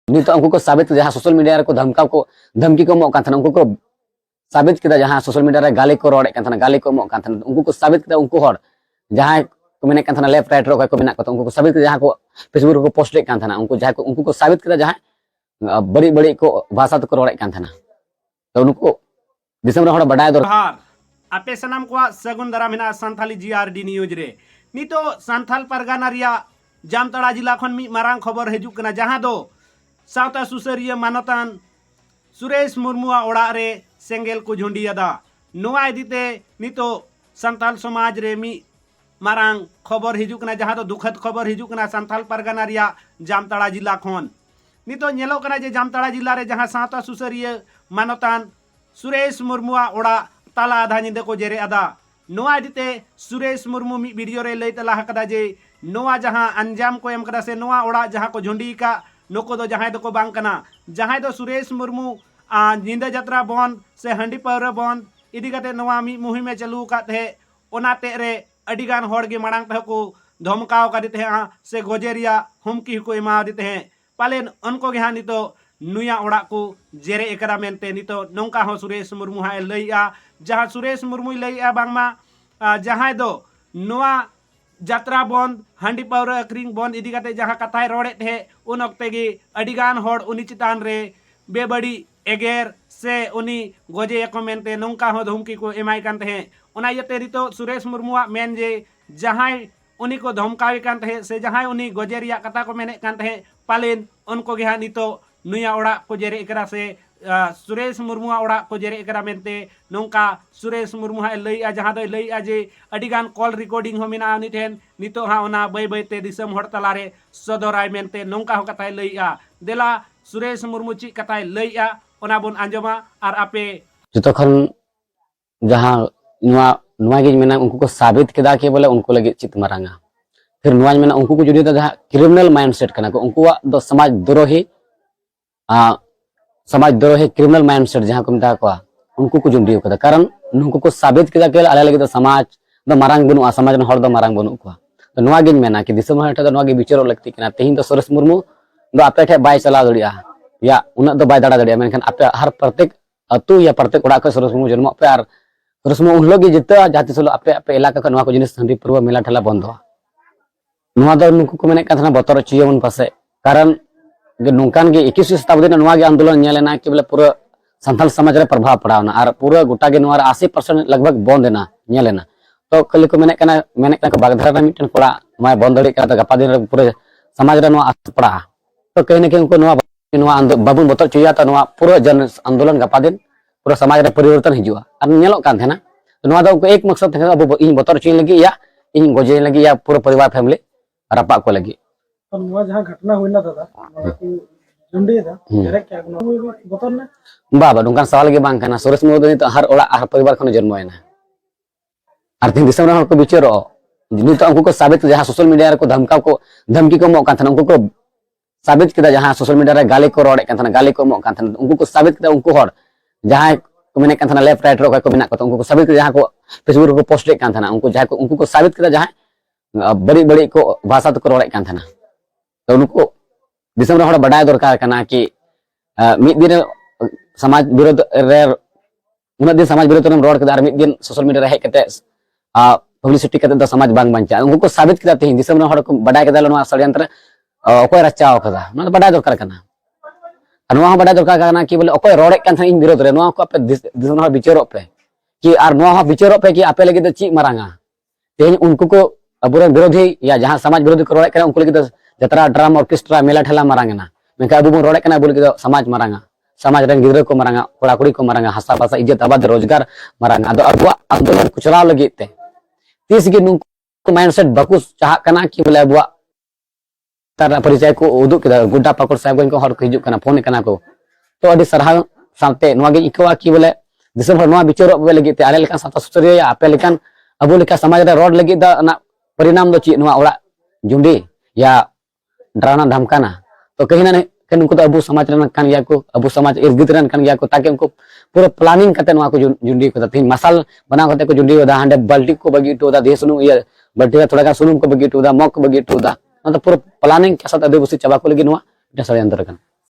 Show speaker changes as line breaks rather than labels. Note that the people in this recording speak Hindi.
नितो उनको को साबित जहां सोशल मीडिया को धमकी को मो कान उनको को साबित किदा जहां सोशल मीडिया रे गाली को रोड़े कान गाली को मो कान उनको को साबित किदा उनको हर जहां को मेने कान लेफ्ट राइट रो को मेना को उनको को साबित किदा जहां को फेसबुक को पोस्ट कान उनको जहां को उनको को साबित किदा जहां बड़ी बड़ी को भाषा तो रोड़े कान तो उनको दिसम रे हड़ बडाय दर
आपे सनाम को सगुन दारा मेना सान्थाली जीआरडी न्यूज रे नितो सान्थाल परगाना रिया जामताड़ा जिला खन मी मारांग खबर हजु कना जहां दो सावता सुसरिया मानतान सुरेश मुर्मुआ ओड़ा रे सेंगेल को झुंडियादा नोआ इदीते नितो सान्थाल समाज रे मी मारांग खबर हजु कना जहां दो दुखद खबर हजु कना सान्थाल परगाना रिया जामताड़ा जिला खन नितो नेलो कना जे जामताड़ा जिला रे जहां सावता सुसरिया मानतान सुरेश मुर्मुआ ओड़ा ताला आधा निंदे को जेरे अदा नोआ इदीते सुरेश मुर्मू मी वीडियो रे लई तला हकदा जे नोआ जहां अंजाम को एम कदा से नोआ ओड़ा जहां को झुंडी का नको दो जहां दो को बांग कना जहां दो सुरेश मुर्मू निंदा जत्रा बंद से हंडी पावरा बंद इदी कते नोआ मी मुहिम में चालू काते ओनाते रे अडिगान होड़ गे मांग पे को धमकाव का देते हैं से गोजेरिया हुमकी को एमा देते हैं पालेन उनको गे नितो नुया ओड़ा को जेरे एकरा मेनते नितो नौका हो सुरेश मुर्मू हाय लईआ जहां सुरेश मुर्मू लईआ बांगमा जहां दो नोआ जात्रा बंद हांडी पावरा अक्रिंग बंद इदी काते जहां कथाय रोड़े थे उन वक्ते गे अडिगान होड़ उनी चितान रे बेबड़ी एगेर से उनी गोजे एको मेनते नौका हो धमकी को एमाई कान थे ओना यते नितो सुरेश मुर्मुआ मेन जे जहां उनी को धमकावे कान थे से जहां उनी गोजे रिया कथा को मेने कान थे पालेन उनको गे नितो नुया ओड़ा को जेरे एकरा से सुरेश मुर्मुआ ओड़ा को जेरे एकरा मेनते नौका सुरेश मुर्मू हाय लईआ जहां दो लईआ जे अडिगान कॉल रिकॉर्डिंग हो मेना उनी ठेन नितो हा ओना बय बयते दिसम हड़ तलारे सदराय मेनते नौका हो कथाय लईआ देला सुरेश मुर्मू ची कथाय लईआ ओना बोन आंजमा आर आपे
जतो खन जहां नुआ गे मेना उनको को साबित किदा के बोले उनको लगे चित मारांगा फिर नुआ मेना उनको को जुड़ी जहां क्रिमिनल माइंडसेट कना को उनको दो समाज द्रोही क्रिमिनल माइंडसेट जहां को मिटा को उनको को जुंडी को कारण उनको को साबित किदा के आले लगे समाज दो मारांग बनु समाज न हर दो मारांग बनु को तो नुआ गे मेना कि दिसम हटा दो नुआ गे विचार लगती कना तेहिं दो सुरेश मुर्मू दो आपे ठे बाय चला दड़िया या उन दो बाय दाड़ा दड़िया मेनखान आपे हर प्रत्येक अतु या प्रत्येक ओड़ा को सुरेश मुर्मू जन्म पे आर सुरेश मुर्मू उन लोग जिते जाति सलो आपे आपे इलाका का नुआ को जिनिस हंडी पूर्व मेला ठेला बंद हो नुआ दो नुको को मेने कथना बतर चियमन पासे कारण नौकान के 21वीं शताब्दी के आंदोलन नेलेना कि बोले पूरा सान्थाल समाज रे प्रभाव पड़ावना और पूरा गोटा के 80% लगभग बंद देना नेलेना तो खाली को मेने को बागधारा मिटन कोड़ा माय बंद दड़ी का गपा दिन पूरे समाज रे आस पड़ा तो कहीं न कहीं उनको बाबुन बतर चुया तो पूरा जन आंदोलन गपा दिन पूरा समाज रे परिवर्तन हिजुआ और नेलो कान थेना तो एक मकसद थे अब इन बतर चुई लगी या इन गोजे लगी या पूरा परिवार फैमिली रपा को लगी
जहां घटना हुई ना दादा जुंडी था जरे क्या बतर ना
बाबा नौकान सवाल के बांग सुरेश मुर्मू तो हर ओड़ा हर परिवार खन जन्म होना और तीन दिसम रे को विचारो नितो उनको को साबित जहां सोशल मीडिया को धमकी को मो कान उनको को साबित किदा जहां सोशल मीडिया रे गाली को रोड़े कान गाली को मो कान उनको को साबित किदा उनको हर जहां को मेने कान लेफ्ट राइट रो को मेना को उनको को साबित किदा जहां को फेसबुक को पोस्ट कान उनको जहां को उनको को साबित किदा जहां बड़ी बड़ी को भाषा तो रोड़े कान तो उनको दिसम रे हड़ बडाय दरकार कना कि मिद दिन समाज विरोध रे उन दिन समाज विरोध रे रोड के मिद दिन सोशल मीडिया रे हेक कते पब्लिसिटी कते द समाज बांग बांचा उनको साबित किदा तेहिं दिसम रे हड़ को बडाय केदा नो षड्यंत्र ओकोय रचाव कदा न बडाय दरकार कना नो बडाय दरकार कना कि बोले ओकोय रोड़े कान इन विरोध रे नो को आपे दिसम रे विचारो पे कि आर नो विचारो पे कि आपे लगे ची मारांगा तेहिं उनको को अबुरे विरोधी या जहां समाज विरोधी को रोड़े कना उनको लगे जतरा ड्राम ऑर्केस्ट्रा मेला ठेला मारांगना मेका अबु बन रोड़े कना बोल के समाज मारांगा समाज रंग गिदरा को मारांगा कोड़ा कुड़ी को मारांगा हसा पासा इज्जत आबाद रोजगार मारांगा अदो अबुआ आंदोलन कुचलाव लगी ते तीस के नुको माइंडसेट बाकु चाह कना कि बोले अबुआ तार परिचय को उदुक के गुड्डा पाकुर साहब को हर को हिजुक कना फोन कना को तो अडी सरहा सामते नोआ गे इकवा कि बोले दिसम नोआ विचारो बे लगी ते आले लेका साता सुसरिया आपे लेकान अबु लेका समाज रे रोड लगी दा ना परिणाम दो ची नोआ ओड़ा जुंडी या डराना धमकाना तो कहीं ना कहीं उनको तो अबू समाज को अबू समाज इर्गित को ताकि उनको पूरा प्लानिंग करते को जुंडी को तीन मसाल बना करते को जुंडी होदा हांडे बाल्टी को बगी टोदा दे सुनु ये बाल्टी थोड़ा का सुनु को बगी टोदा मक को बगी टोदा मतलब पूरा प्लानिंग के साथ आदिवासी चाबा को लगी नुआ षड्यंत्र